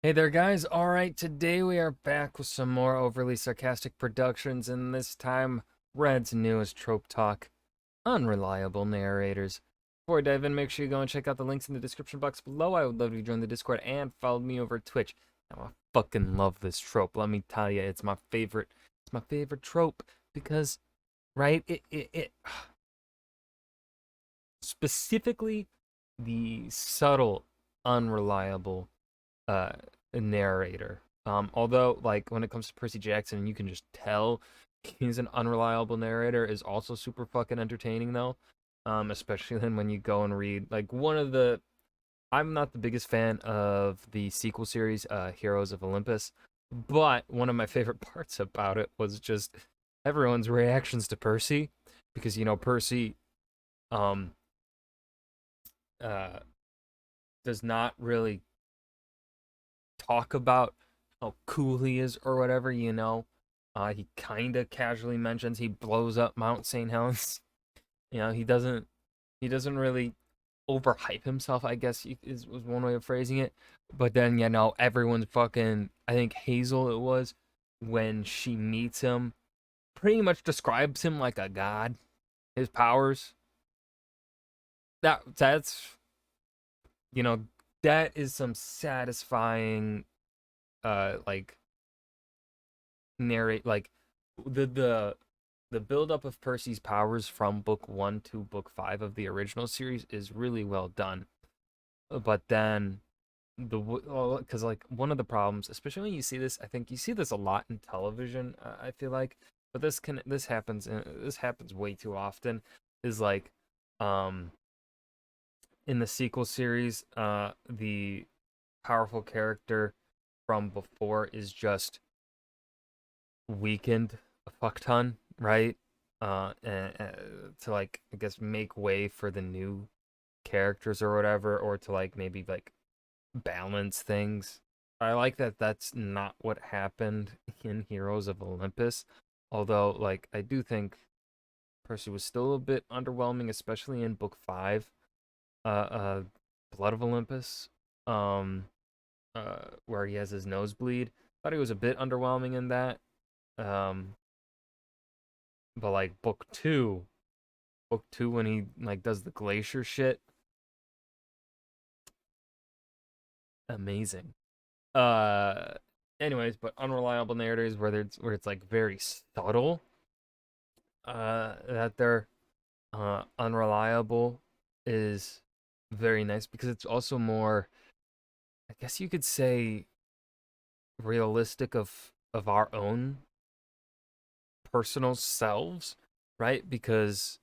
Hey there, guys. All right, today we are back with some more overly sarcastic productions, and this time, Red's newest trope talk, Unreliable Narrators. Before I dive in, make sure you go and check out the links in the description box below. I would love if you join the Discord and follow me over Twitch. Now, I fucking love this trope. Let me tell you, it's my favorite. It's my favorite trope because, right? It specifically the subtle, unreliable uh narrator. Although like when it comes to Percy Jackson, you can just tell he's an unreliable narrator is also super fucking entertaining though. Especially then when you go and read like one of the I'm not the biggest fan of the sequel series, Heroes of Olympus, but one of my favorite parts about it was just everyone's reactions to Percy, because Percy um uh does not really talk about how cool he is or whatever. He kind of casually mentions he blows up Mount St. Helens. He doesn't really overhype himself, I guess was one way of phrasing it. But then, everyone's fucking, I think Hazel it was, when she meets him, pretty much describes him like a god. His powers. That's you know, that is some satisfying like narrate like the build up of Percy's powers from book 1 to book 5 of the original series is really well done. But then because like one of the problems, especially when you see this, I think you see this a lot in television, I feel like, but this happens way too often, is like um in the sequel series, the powerful character from before is just weakened a fuck ton, right? To like, I guess, make way for the new characters or whatever, or to like maybe like balance things. I like that that's not what happened in Heroes of Olympus. Although, like, I do think Percy was still a bit underwhelming, especially in book 5, Blood of Olympus, um, where he has his nosebleed. Thought he was a bit underwhelming in that. Um, but like book two when he like does the glacier shit, amazing. Uh, anyways, but unreliable narrators where it's like very subtle, that they're unreliable is very nice because it's also more, I guess you could say, realistic of our own personal selves, right? Because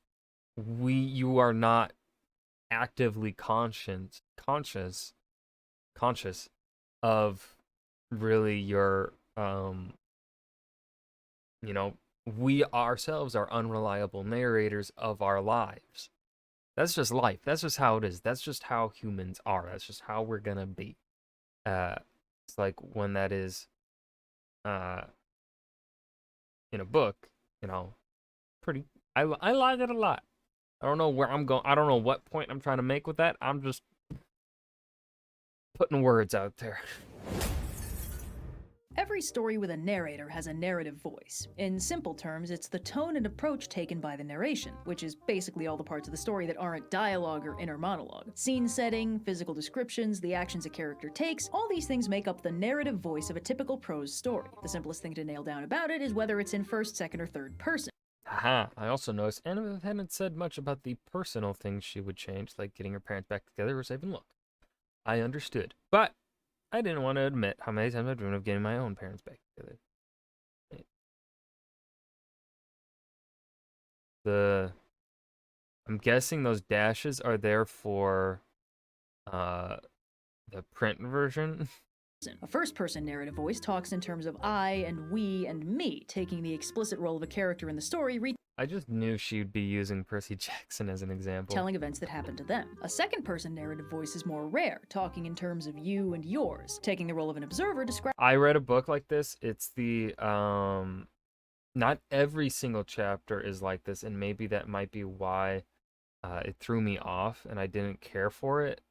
you are not actively conscious of really your you know we ourselves are unreliable narrators of our lives. That's just life. That's just how it is. That's just how humans are. That's just how we're gonna be. uh it's like when that is uh in a book, you know pretty I like it a lot. I don't know where I'm going. I don't know what point I'm trying to make with that. I'm just putting words out there. Every story with a narrator has a narrative voice. In simple terms, it's the tone and approach taken by the narration, which is basically all the parts of the story that aren't dialogue or inner monologue. Scene setting, physical descriptions, the actions a character takes, all these things make up the narrative voice of a typical prose story. The simplest thing to nail down about it is whether it's in first, second, or third person. Haha, I also noticed Anna hadn't said much about the personal things she would change, like getting her parents back together or saving Look. I understood, but I didn't want to admit how many times I've dreamed of getting my own parents back together. The I'm guessing those dashes are there for uh the print version. A first-person narrative voice talks in terms of I and we and me, taking the explicit role of a character in the story, I just knew she'd be using Percy Jackson as an example. telling events that happen to them. A second-person narrative voice is more rare, talking in terms of you and yours, taking the role of an observer, I read a book like this. It's the not every single chapter is like this, and maybe that might be why it threw me off and I didn't care for it.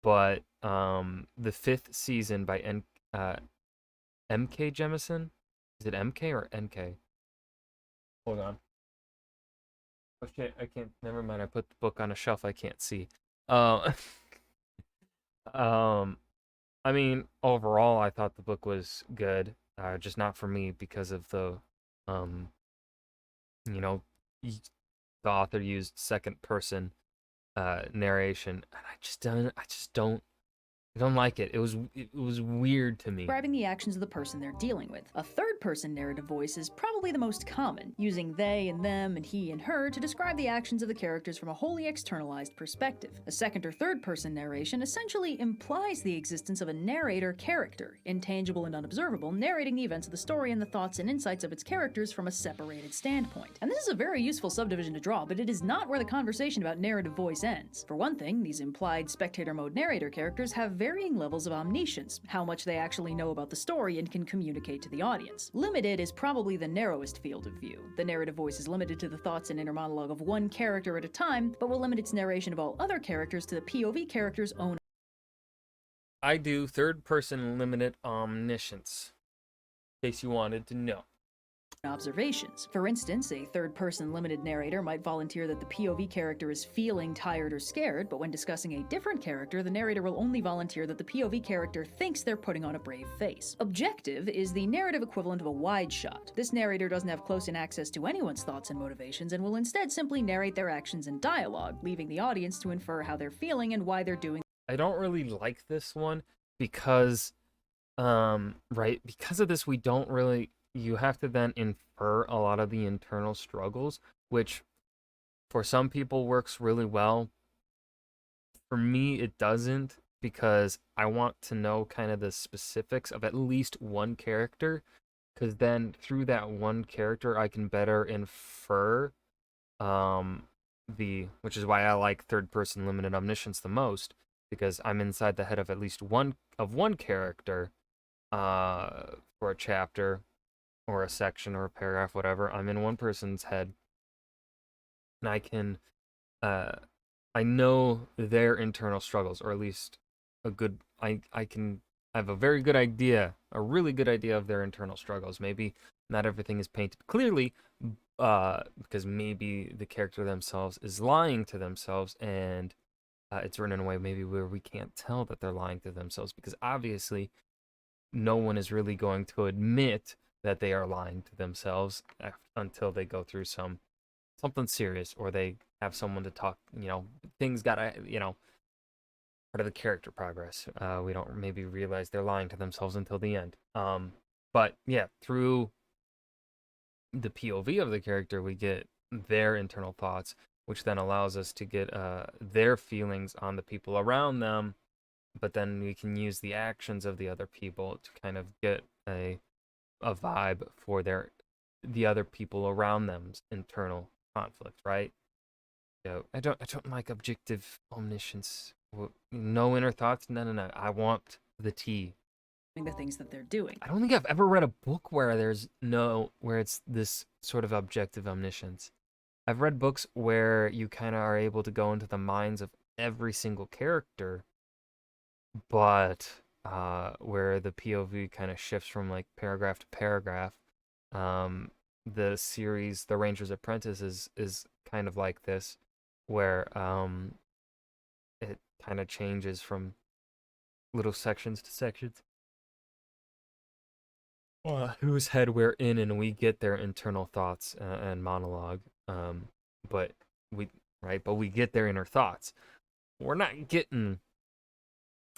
but the fifth season by MK Jemison. Is it MK or NK? Hold on. Oh shit, I can't. Never mind. I put the book on a shelf I can't see. Uh, um, I mean, overall, I thought the book was good. Just not for me because of the, um, you know, y- the author used second person narration, and I don't like it. It was weird to me. Describing the actions of the person they're dealing with. A third-person narrative voice is probably the most common, using they and them and he and her to describe the actions of the characters from a wholly externalized perspective. A second or third-person narration essentially implies the existence of a narrator character, intangible and unobservable, narrating the events of the story and the thoughts and insights of its characters from a separated standpoint. And this is a very useful subdivision to draw, but it is not where the conversation about narrative voice ends. For one thing, these implied spectator mode narrator characters have varying levels of omniscience, how much they actually know about the story and can communicate to the audience. Limited is probably the narrowest field of view. The narrative voice is limited to the thoughts and inner monologue of one character at a time, but will limit its narration of all other characters to the POV character's own. I do third person limited omniscience, in case you wanted to know. Observations. For instance, a third-person limited narrator might volunteer that the POV character is feeling tired or scared, but when discussing a different character, the narrator will only volunteer that the POV character thinks they're putting on a brave face. Objective is the narrative equivalent of a wide shot. This narrator doesn't have close-in access to anyone's thoughts and motivations and will instead simply narrate their actions in dialogue, leaving the audience to infer how they're feeling and why they're doing. I don't really like this one because, right, because of this, we don't really. You have to then infer a lot of the internal struggles, which for some people works really well. For me, it doesn't because I want to know kind of the specifics of at least one character, because then through that one character, I can better infer which is why I like third person limited omniscience the most, because I'm inside the head of at least one character for a chapter or a section or a paragraph, whatever. I'm in one person's head, and I know their internal struggles, or at least I have a very good idea, a really good idea of their internal struggles. Maybe not everything is painted clearly, because maybe the character themselves is lying to themselves, and it's written in a way maybe where we can't tell that they're lying to themselves, because obviously no one is really going to admit that they are lying to themselves until they go through something serious, or they have someone to talk. Things gotta, part of the character progress. We don't maybe realize they're lying to themselves until the end. But yeah, through the POV of the character, we get their internal thoughts, which then allows us to get their feelings on the people around them. But then we can use the actions of the other people to kind of get a vibe for the other people around them's internal conflict, right? So I don't like objective omniscience. No inner thoughts. No. I want the tea. The things that they're doing. I don't think I've ever read a book where where it's this sort of objective omniscience. I've read books where you kind of are able to go into the minds of every single character, but where the POV kind of shifts from like paragraph to paragraph. The series The Ranger's Apprentice is kind of like this, where it kind of changes from little sections to sections. Whose head we're in, and we get their internal thoughts and monologue. But we get their inner thoughts. We're not getting.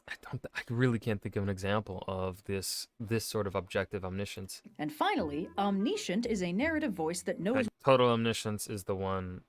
I really can't think of an example of this sort of objective omniscience. And finally, omniscient is a narrative voice that knows. Total omniscience is the one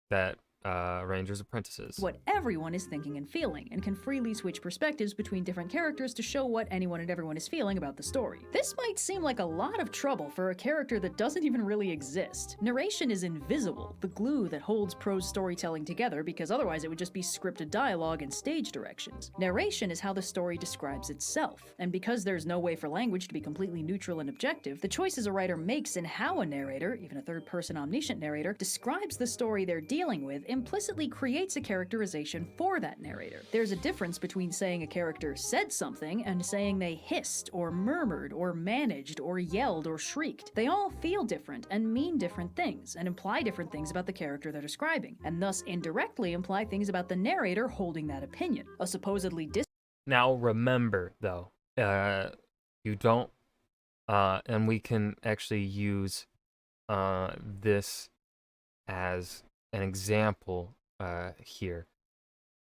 that Ranger's Apprentice is. What everyone is thinking and feeling, and can freely switch perspectives between different characters to show what anyone and everyone is feeling about the story. This might seem like a lot of trouble for a character that doesn't even really exist. Narration is invisible, the glue that holds prose storytelling together, because otherwise it would just be scripted dialogue and stage directions. Narration is how the story describes itself, and because there's no way for language to be completely neutral and objective, the choices a writer makes in how a narrator, even a third-person omniscient narrator, describes the story they're dealing with implicitly creates a characterization for that narrator. There's a difference between saying a character said something and saying they hissed or murmured or managed or yelled or shrieked. They all feel different and mean different things and imply different things about the character they're describing, and thus indirectly imply things about the narrator holding that opinion. A supposedly Now remember, though, you don't, and we can actually use this as an example here.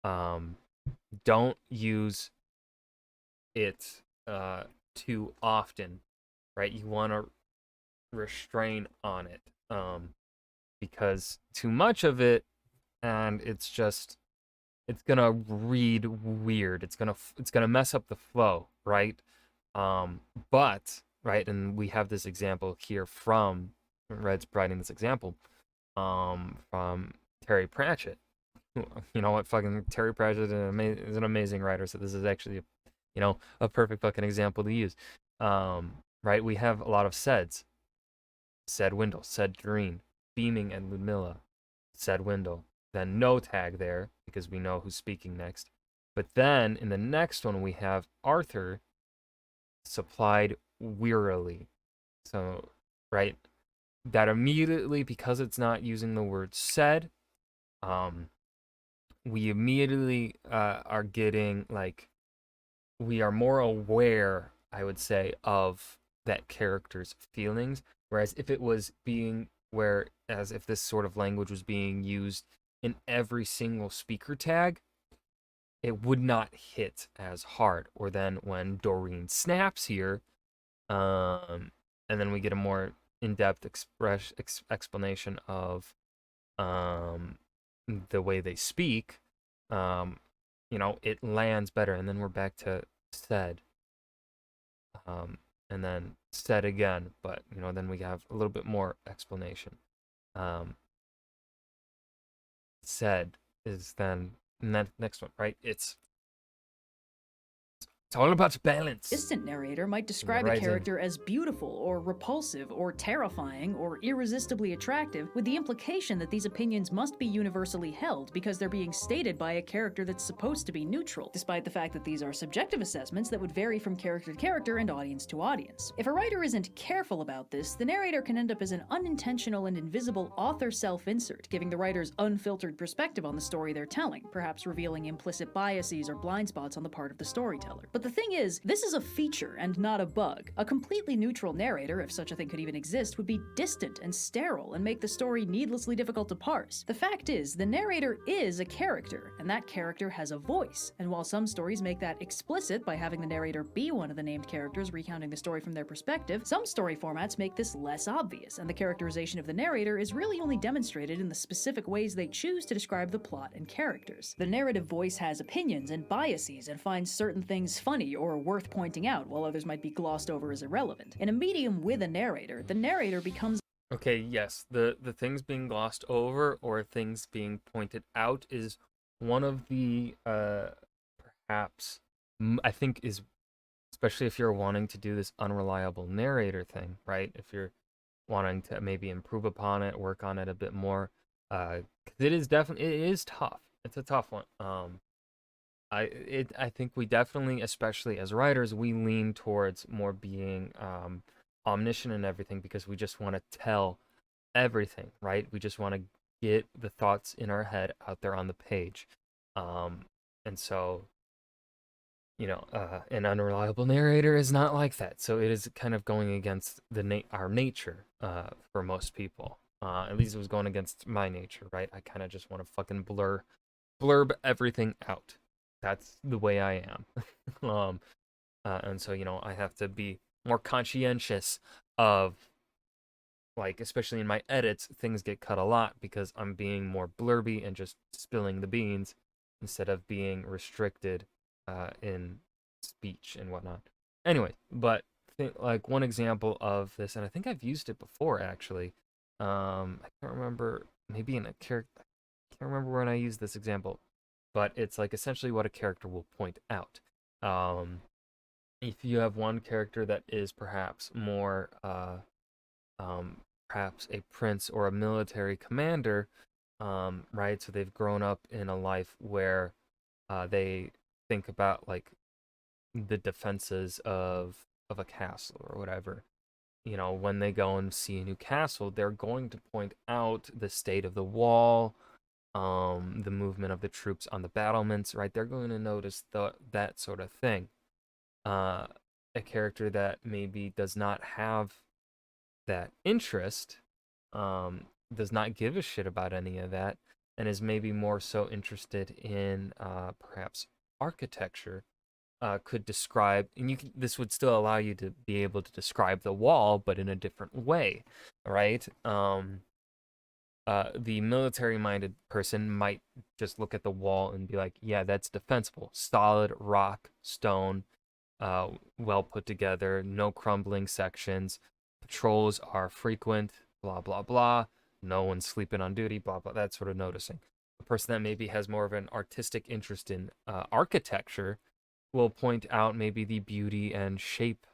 Don't use it too often, right? You want to restrain on it, because too much of it, and it's gonna read weird. It's gonna mess up the flow, right? But right, and we have this example here from Red's providing this example, from Terry Pratchett. You know what? Fucking Terry Pratchett is an amazing writer, so this is actually, a perfect fucking example to use. Right? We have a lot of saids. Said Wendell, said Doreen, beaming at Ludmilla, said Wendell. Then no tag there because we know who's speaking next. But then in the next one we have Arthur supplied wearily. So, right, that immediately, because it's not using the word said, we immediately are getting, like, we are more aware, I would say, of that character's feelings. Whereas if it was being, whereas if this sort of language was being used in every single speaker tag, it would not hit as hard. Or then when Doreen snaps here, and then we get a more in-depth explanation of the way they speak, it lands better. And then we're back to said, and then said again, but then we have a little bit more explanation. Said is then next one, right? It's all about balance. Distant narrator might describe a character as beautiful or repulsive or terrifying or irresistibly attractive, with the implication that these opinions must be universally held because they're being stated by a character that's supposed to be neutral, despite the fact that these are subjective assessments that would vary from character to character and audience to audience. If a writer isn't careful about this, the narrator can end up as an unintentional and invisible author self-insert, giving the writer's unfiltered perspective on the story they're telling, perhaps revealing implicit biases or blind spots on the part of the storyteller. But the thing is, this is a feature and not a bug. A completely neutral narrator, if such a thing could even exist, would be distant and sterile and make the story needlessly difficult to parse. The fact is, the narrator is a character, and that character has a voice. And while some stories make that explicit by having the narrator be one of the named characters recounting the story from their perspective, some story formats make this less obvious, and the characterization of the narrator is really only demonstrated in the specific ways they choose to describe the plot and characters. The narrative voice has opinions and biases and finds certain things funny or worth pointing out, while others might be glossed over as irrelevant. In a medium with a narrator, the narrator becomes Okay, yes, the things being glossed over or things being pointed out is one of the perhaps I think is, especially if you're wanting to do this unreliable narrator thing, right? If you're wanting to maybe improve upon it, work on it a bit more, 'cause it is tough. It's a tough one. I think we definitely, especially as writers, we lean towards more being omniscient in everything because we just want to tell everything, right? We just want to get the thoughts in our head out there on the page. And so, an unreliable narrator is not like that. So it is kind of going against our nature for most people. At least it was going against my nature, right? I kind of just want to fucking blurb everything out. That's the way I am. And so, I have to be more conscientious of, like, especially in my edits, things get cut a lot because I'm being more blurby and just spilling the beans instead of being restricted in speech and whatnot. Anyway, but like one example of this, and I think I've used it before actually. I can't remember, maybe in a character. I can't remember when I used this example, but it's like essentially what a character will point out. If you have one character that is perhaps more, perhaps a prince or a military commander, right? So they've grown up in a life where they think about like the defenses of a castle or whatever. You know, when they go and see a new castle, they're going to point out the state of the wall, the movement of the troops on the battlements, right? They're going to notice that sort of thing. Uh, a character that maybe does not have that interest, um, does not give a shit about any of that, and is maybe more so interested in perhaps architecture, could describe, and this would still allow you to be able to describe the wall, but in a different way, right? The military-minded person might just look at the wall and be like, "Yeah, that's defensible. Solid rock, stone, well put together, no crumbling sections. Patrols are frequent, blah blah blah. No one's sleeping on duty, blah blah." That sort of noticing. A person that maybe has more of an artistic interest in architecture will point out maybe the beauty and shape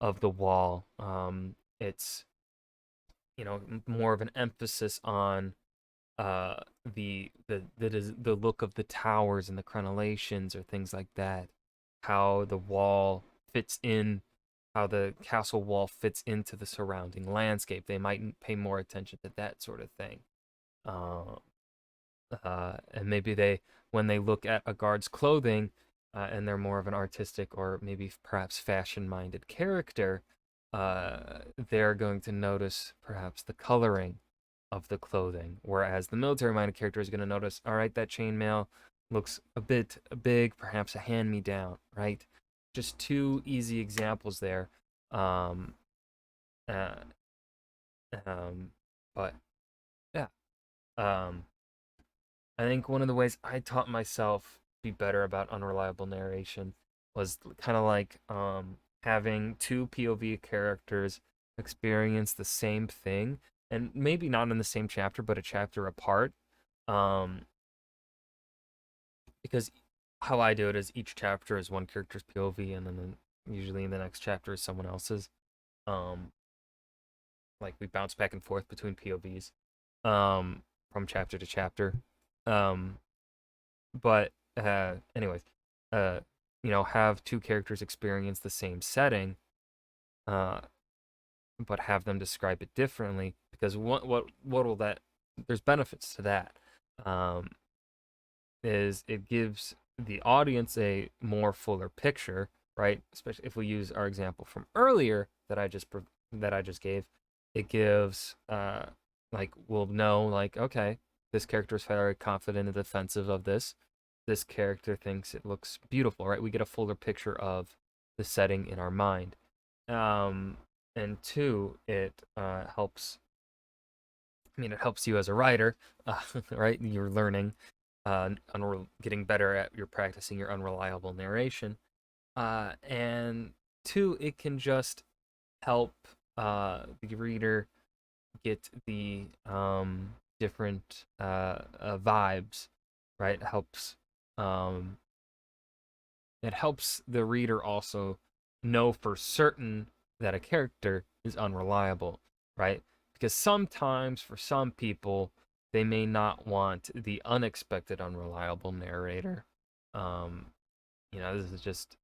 of the wall. It's, you know, more of an emphasis on the look of the towers and the crenellations or things like that. How the wall fits in, how the castle wall fits into the surrounding landscape. They might pay more attention to that sort of thing. Uh, and maybe they, when they look at a guard's clothing, and they're more of an artistic or maybe perhaps fashion-minded character, they're going to notice perhaps the coloring of the clothing, whereas the military-minded character is going to notice, all right, that chainmail looks a bit big, perhaps a hand-me-down, right? Just two easy examples there. Um, uh, but yeah, um, I think one of the ways I taught myself to be better about unreliable narration was kind of like having two POV characters experience the same thing, and maybe not in the same chapter, but a chapter apart. Um, because how I do it is each chapter is one character's POV, and then usually in the next chapter is someone else's. Um, like we bounce back and forth between POVs, from chapter to chapter. Um, but anyways, uh, you know, have two characters experience the same setting, uh, but have them describe it differently, because what will that, there's benefits to that. Um, is it gives the audience a more fuller picture, right? Especially if we use our example from earlier that I just gave, it gives like we'll know like, okay, this character is very confident and defensive of this. This character thinks it looks beautiful, right? We get a fuller picture of the setting in our mind. Um, and two, it helps. I mean, it helps you as a writer, right? You're learning, getting better at your practicing your unreliable narration. And two, it can just help the reader get the different vibes, right? Um, it helps the reader also know for certain that a character is unreliable, right? Because sometimes for some people, they may not want the unexpected unreliable narrator. Um, you know, this is just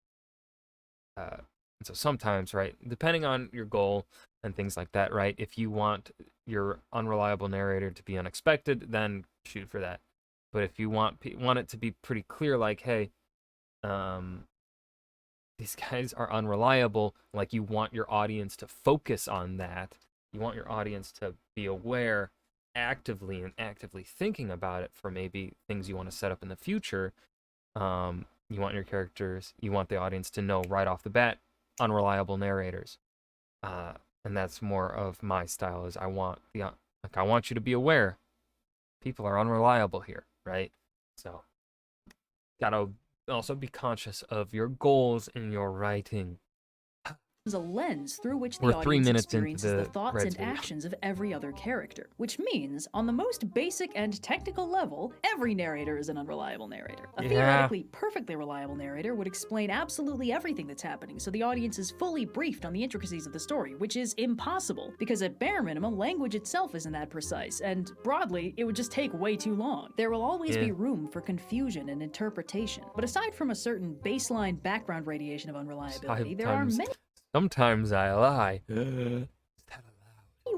so sometimes, right, depending on your goal and things like that, right? If you want your unreliable narrator to be unexpected, then shoot for that. But if you want it to be pretty clear, like, hey, um, these guys are unreliable, like you want your audience to focus on that. You want your audience to be aware actively and actively thinking about it for maybe things you want to set up in the future. You want your characters, you want the audience to know right off the bat, unreliable narrators. Uh, and that's more of my style. Is I want like I want you to be aware, people are unreliable here, right? So gotta also be conscious of your goals in your writing. a lens through which the We're 3 audience minutes into experiences the the thoughts Reds and video. actions of every other character. Which means, on the most basic and technical level, every narrator is an unreliable narrator. A Yeah. theoretically perfectly reliable narrator would explain absolutely everything that's happening, so the audience is fully briefed on the intricacies of the story, which is impossible, because at bare minimum, language itself isn't that precise, and broadly, it would just take way too long. There will always be room for confusion and interpretation. But aside from a certain baseline background radiation of unreliability, there are many Sometimes I lie.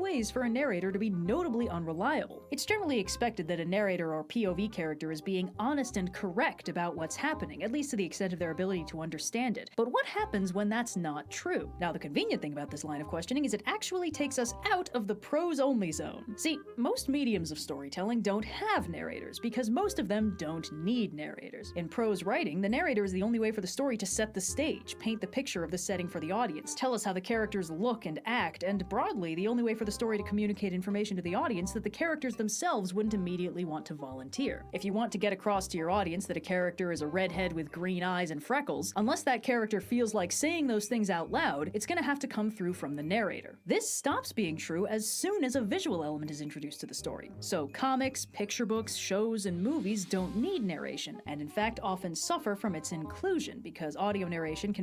ways for a narrator to be notably unreliable. It's generally expected that a narrator or POV character is being honest and correct about what's happening, at least to the extent of their ability to understand it. But what happens when that's not true? Now, the convenient thing about this line of questioning is it actually takes us out of the prose-only zone. See, most mediums of storytelling don't have narrators, because most of them don't need narrators. In prose writing, the narrator is the only way for the story to set the stage, paint the picture of the setting for the audience, tell us how the characters look and act, and broadly, the only way for the story to communicate information to the audience that the characters themselves wouldn't immediately want to volunteer. If you want to get across to your audience that a character is a redhead with green eyes and freckles, unless that character feels like saying those things out loud, it's gonna have to come through from the narrator. This stops being true as soon as a visual element is introduced to the story. So comics, picture books, shows, and movies don't need narration, and in fact often suffer from its inclusion, because audio narration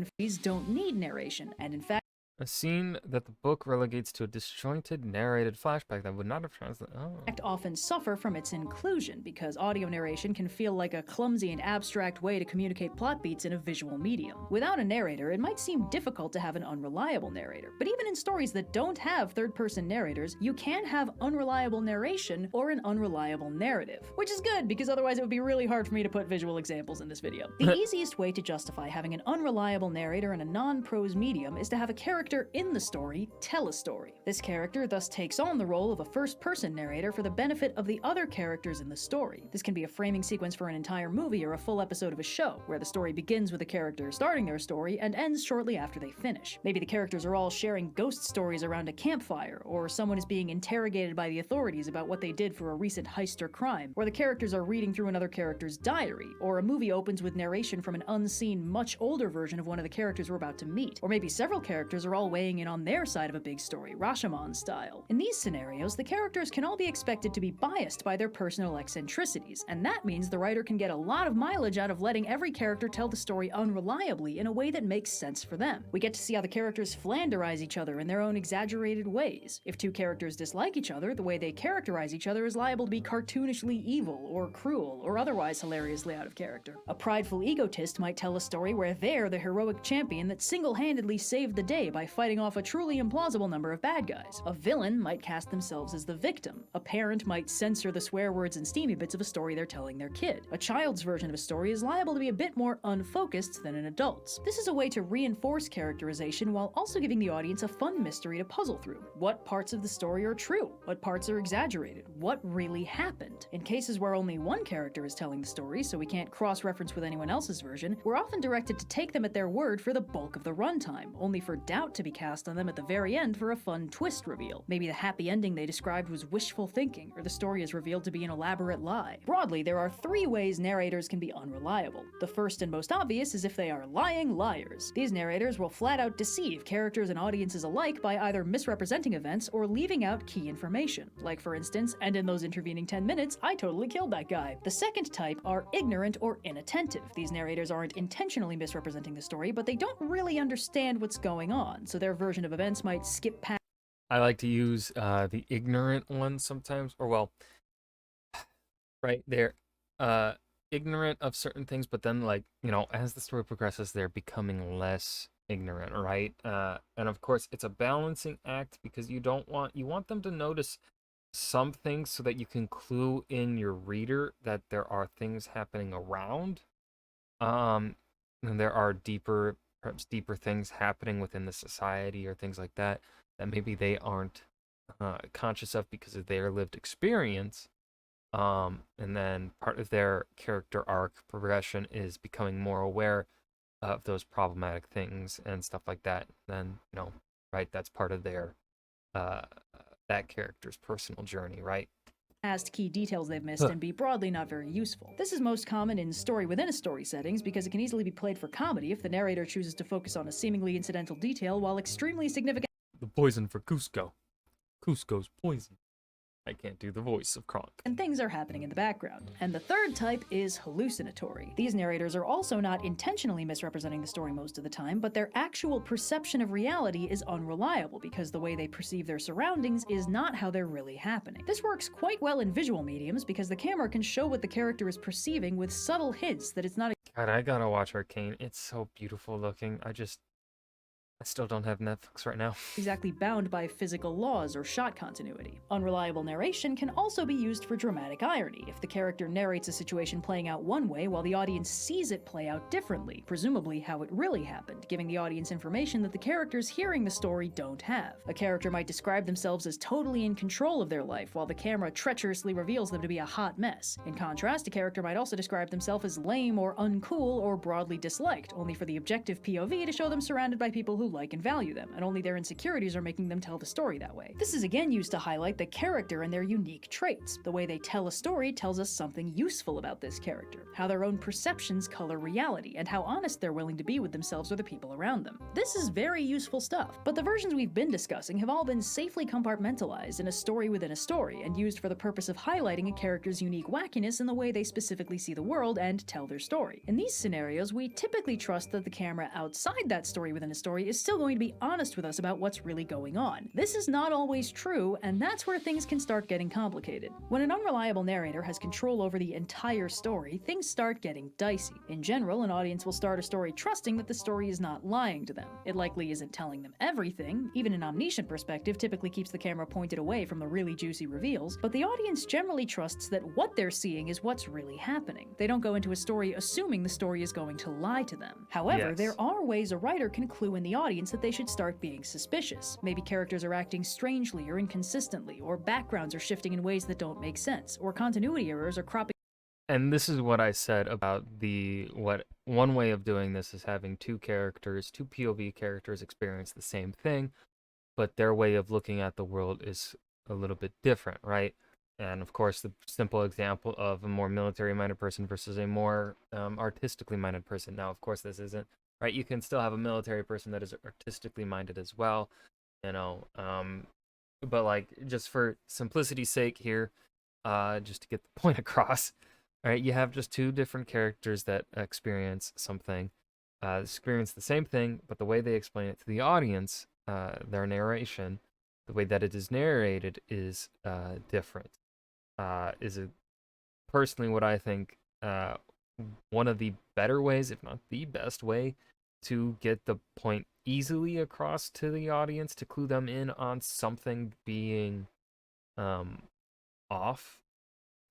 don't need narration, and in fact A scene that the book relegates to a disjointed narrated flashback that would not have translated. often suffer from its inclusion, because audio narration can feel like a clumsy and abstract way to communicate plot beats in a visual medium. Without a narrator, it might seem difficult to have an unreliable narrator, but even in stories that don't have third-person narrators, you can have unreliable narration or an unreliable narrative. Which is good, because otherwise it would be really hard for me to put visual examples in this video. The easiest way to justify having an unreliable narrator in a non-prose medium is to have a character in the story tell a story. This character thus takes on the role of a first-person narrator for the benefit of the other characters in the story. This can be a framing sequence for an entire movie or a full episode of a show, where the story begins with a character starting their story and ends shortly after they finish. Maybe the characters are all sharing ghost stories around a campfire, or someone is being interrogated by the authorities about what they did for a recent heist or crime, or the characters are reading through another character's diary, or a movie opens with narration from an unseen, much older version of one of the characters we're about to meet, or maybe several characters are all weighing in on their side of a big story, Rashomon style. In these scenarios, the characters can all be expected to be biased by their personal eccentricities, and that means the writer can get a lot of mileage out of letting every character tell the story unreliably in a way that makes sense for them. We get to see how the characters flanderize each other in their own exaggerated ways. If two characters dislike each other, the way they characterize each other is liable to be cartoonishly evil, or cruel, or otherwise hilariously out of character. A prideful egotist might tell a story where they're the heroic champion that single-handedly saved the day by fighting off a truly implausible number of bad guys. A villain might cast themselves as the victim. A parent might censor the swear words and steamy bits of a story they're telling their kid. A child's version of a story is liable to be a bit more unfocused than an adult's. This is a way to reinforce characterization while also giving the audience a fun mystery to puzzle through. What parts of the story are true? What parts are exaggerated? What really happened? In cases where only one character is telling the story, so we can't cross-reference with anyone else's version, we're often directed to take them at their word for the bulk of the runtime, only for doubt to be cast on them at the very end for a fun twist reveal. Maybe the happy ending they described was wishful thinking, or the story is revealed to be an elaborate lie. Broadly, there are three ways narrators can be unreliable. The first and most obvious is if they are lying liars. These narrators will flat out deceive characters and audiences alike by either misrepresenting events or leaving out key information. Like, for instance, and in those intervening 10 minutes, I totally killed that guy. The second type are ignorant or inattentive. These narrators aren't intentionally misrepresenting the story, but they don't really understand what's going on, so their version of events might skip past. I like to use the ignorant one sometimes, or well, right, they're ignorant of certain things, but then, like, you know, as the story progresses, they're becoming less ignorant, right? And of course, it's a balancing act, because you want them to notice some things so that you can clue in your reader that there are things happening around, and there are perhaps deeper things happening within the society or things like that maybe they aren't conscious of because of their lived experience. And then part of their character arc progression is becoming more aware of those problematic things and stuff like that. Then, you know, right, that's part of their that character's personal journey, right? past key details they've missed and be broadly not very useful. This is most common in story-within-a-story settings because it can easily be played for comedy if the narrator chooses to focus on a seemingly incidental detail while extremely significant. The poison for Cusco. Cusco's poison. I can't do the voice of Kronk. And things are happening in the background. And the third type is hallucinatory. These narrators are also not intentionally misrepresenting the story most of the time, but their actual perception of reality is unreliable because the way they perceive their surroundings is not how they're really happening. This works quite well in visual mediums because the camera can show what the character is perceiving with subtle hints that it's not. God, I gotta watch Arcane. It's so beautiful looking. I still don't have Netflix right now. Exactly bound by physical laws or shot continuity. Unreliable narration can also be used for dramatic irony if the character narrates a situation playing out one way while the audience sees it play out differently, presumably how it really happened, giving the audience information that the characters hearing the story don't have. A character might describe themselves as totally in control of their life while the camera treacherously reveals them to be a hot mess. In contrast, a character might also describe themselves as lame or uncool or broadly disliked, only for the objective POV to show them surrounded by people who like and value them, and only their insecurities are making them tell the story that way. This is again used to highlight the character and their unique traits. The way they tell a story tells us something useful about this character, how their own perceptions color reality, and how honest they're willing to be with themselves or the people around them. This is very useful stuff, but the versions we've been discussing have all been safely compartmentalized in a story within a story, and used for the purpose of highlighting a character's unique wackiness in the way they specifically see the world and tell their story. In these scenarios, we typically trust that the camera outside that story within a story is still going to be honest with us about what's really going on. This is not always true, and that's where things can start getting complicated. When an unreliable narrator has control over the entire story, things start getting dicey. In general, an audience will start a story trusting that the story is not lying to them. It likely isn't telling them everything. Even an omniscient perspective typically keeps the camera pointed away from the really juicy reveals, but the audience generally trusts that what they're seeing is what's really happening. They don't go into a story assuming the story is going to lie to them. However, there are ways a writer can clue in the audience that they should start being suspicious. Maybe characters are acting strangely or inconsistently, or backgrounds are shifting in ways that don't make sense, or continuity errors are cropping. And this is what I said about one way of doing this is having two POV characters experience the same thing, but their way of looking at the world is a little bit different, right? And of course, the simple example of a more military-minded person versus a more artistically minded person. Now, of course, this isn't right. You can still have a military person that is artistically minded as well, you know. But like, just for simplicity's sake here, just to get the point across, all right, you have just two different characters that experience something, experience the same thing, but the way they explain it to the audience, their narration, the way that it is narrated is different. Is it personally what I think one of the better ways, if not the best way, to get the point easily across to the audience, to clue them in on something being off,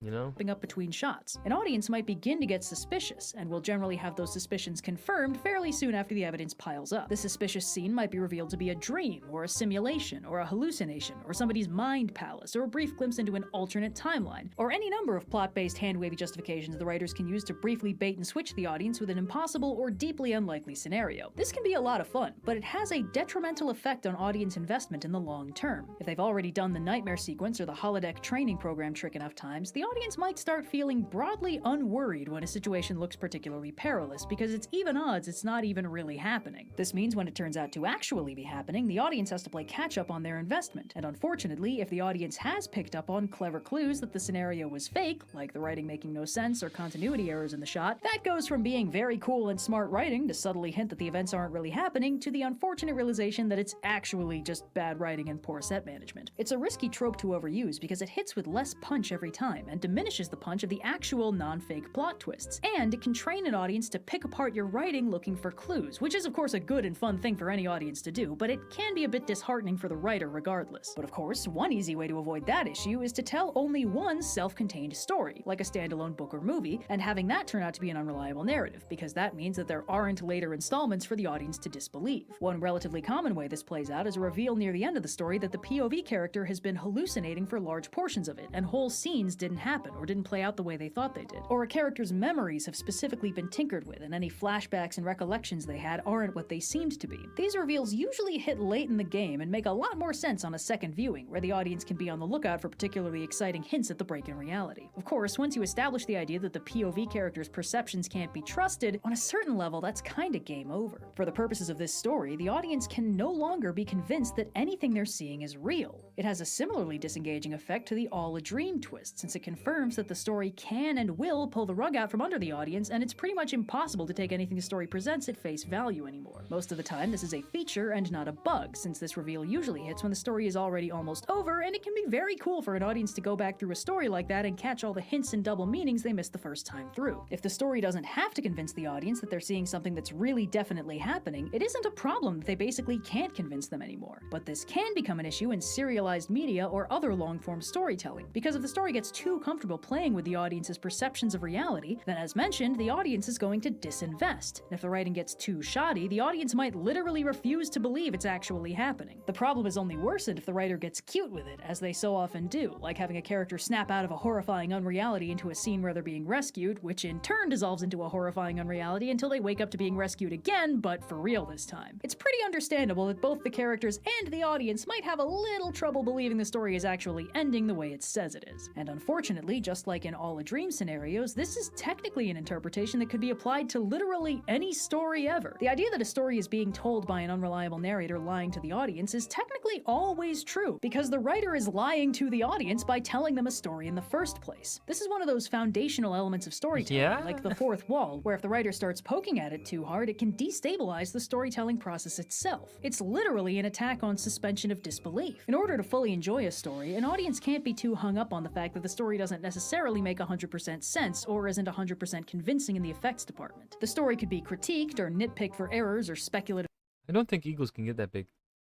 you know? Up between shots. An audience might begin to get suspicious, and will generally have those suspicions confirmed fairly soon after the evidence piles up. The suspicious scene might be revealed to be a dream, or a simulation, or a hallucination, or somebody's mind palace, or a brief glimpse into an alternate timeline, or any number of plot-based hand-wavy justifications the writers can use to briefly bait and switch the audience with an impossible or deeply unlikely scenario. This can be a lot of fun, but it has a detrimental effect on audience investment in the long term. If they've already done the nightmare sequence or the holodeck training program trick enough times, the audience might start feeling broadly unworried when a situation looks particularly perilous, because it's even odds it's not even really happening. This means when it turns out to actually be happening, the audience has to play catch-up on their investment, and unfortunately, if the audience has picked up on clever clues that the scenario was fake, like the writing making no sense or continuity errors in the shot, that goes from being very cool and smart writing to subtly hint that the events aren't really happening, to the unfortunate realization that it's actually just bad writing and poor set management. It's a risky trope to overuse because it hits with less punch every time, and diminishes the punch of the actual non-fake plot twists, and it can train an audience to pick apart your writing looking for clues, which is of course a good and fun thing for any audience to do, but it can be a bit disheartening for the writer regardless. But of course, one easy way to avoid that issue is to tell only one self-contained story, like a standalone book or movie, and having that turn out to be an unreliable narrative, because that means that there aren't later installments for the audience to disbelieve. One relatively common way this plays out is a reveal near the end of the story that the POV character has been hallucinating for large portions of it, and whole scenes didn't happen happen or didn't play out the way they thought they did. Or a character's memories have specifically been tinkered with and any flashbacks and recollections they had aren't what they seemed to be. These reveals usually hit late in the game and make a lot more sense on a second viewing, where the audience can be on the lookout for particularly exciting hints at the break in reality. Of course, once you establish the idea that the POV character's perceptions can't be trusted, on a certain level that's kinda game over. For the purposes of this story, the audience can no longer be convinced that anything they're seeing is real. It has a similarly disengaging effect to the all a dream twist, since it confirms that the story can and will pull the rug out from under the audience, and it's pretty much impossible to take anything the story presents at face value anymore. Most of the time, this is a feature and not a bug, since this reveal usually hits when the story is already almost over, and it can be very cool for an audience to go back through a story like that and catch all the hints and double meanings they missed the first time through. If the story doesn't have to convince the audience that they're seeing something that's really definitely happening, it isn't a problem that they basically can't convince them anymore. But this can become an issue in serialized media or other long-form storytelling, because if the story gets too comfortable playing with the audience's perceptions of reality, then as mentioned, the audience is going to disinvest. And if the writing gets too shoddy, the audience might literally refuse to believe it's actually happening. The problem is only worsened if the writer gets cute with it, as they so often do, like having a character snap out of a horrifying unreality into a scene where they're being rescued, which in turn dissolves into a horrifying unreality until they wake up to being rescued again, but for real this time. It's pretty understandable that both the characters and the audience might have a little trouble believing the story is actually ending the way it says it is. And unfortunately, just like in all a dream scenarios, this is technically an interpretation that could be applied to literally any story ever. The idea that a story is being told by an unreliable narrator lying to the audience is technically always true, because the writer is lying to the audience by telling them a story in the first place. This is one of those foundational elements of storytelling, like the fourth wall, where if the writer starts poking at it too hard, it can destabilize the storytelling process itself. It's literally an attack on suspension of disbelief. In order to fully enjoy a story, an audience can't be too hung up on the fact that the story doesn't necessarily make 100% sense or isn't 100% convincing in the effects department. The story could be critiqued or nitpicked for errors or speculative. I don't think Eagles can get that big.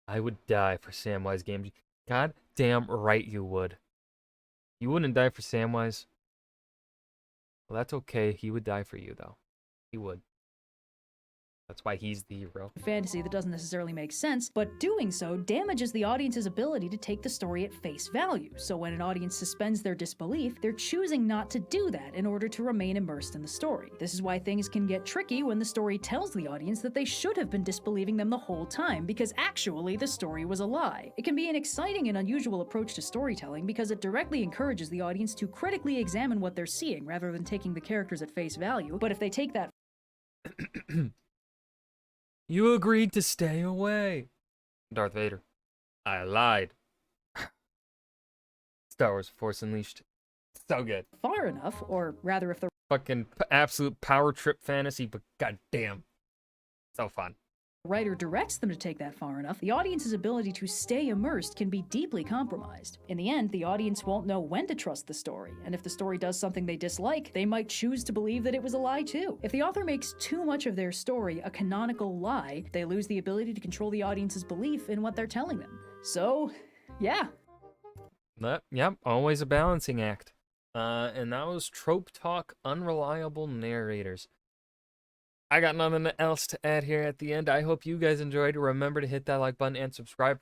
I would die for Samwise Gamgee. God damn right you would. You wouldn't die for Samwise. Well, that's okay. He would die for you, though. He would. That's why he's the hero. Fantasy that doesn't necessarily make sense, but doing so damages the audience's ability to take the story at face value. So when an audience suspends their disbelief, they're choosing not to do that in order to remain immersed in the story. This is why things can get tricky when the story tells the audience that they should have been disbelieving them the whole time, because actually the story was a lie. It can be an exciting and unusual approach to storytelling because it directly encourages the audience to critically examine what they're seeing rather than taking the characters at face value. But if they take that You agreed to stay away. Darth Vader. I lied. Star Wars Force Unleashed. So good. far enough, or rather if the Fucking absolute power trip fantasy, but goddamn. So fun. writer directs them to take that far enough, the audience's ability to stay immersed can be deeply compromised. In the end, the audience won't know when to trust the story, and if the story does something they dislike, they might choose to believe that it was a lie too. If the author makes too much of their story a canonical lie, they lose the ability to control the audience's belief in what they're telling them. So, yeah. Yep, always a balancing act. And that was Trope Talk Unreliable Narrators. I got nothing else to add here at the end. I hope you guys enjoyed. Remember to hit that like button and subscribe.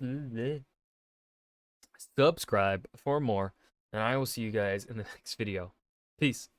Subscribe for more. And I will see you guys in the next video. Peace.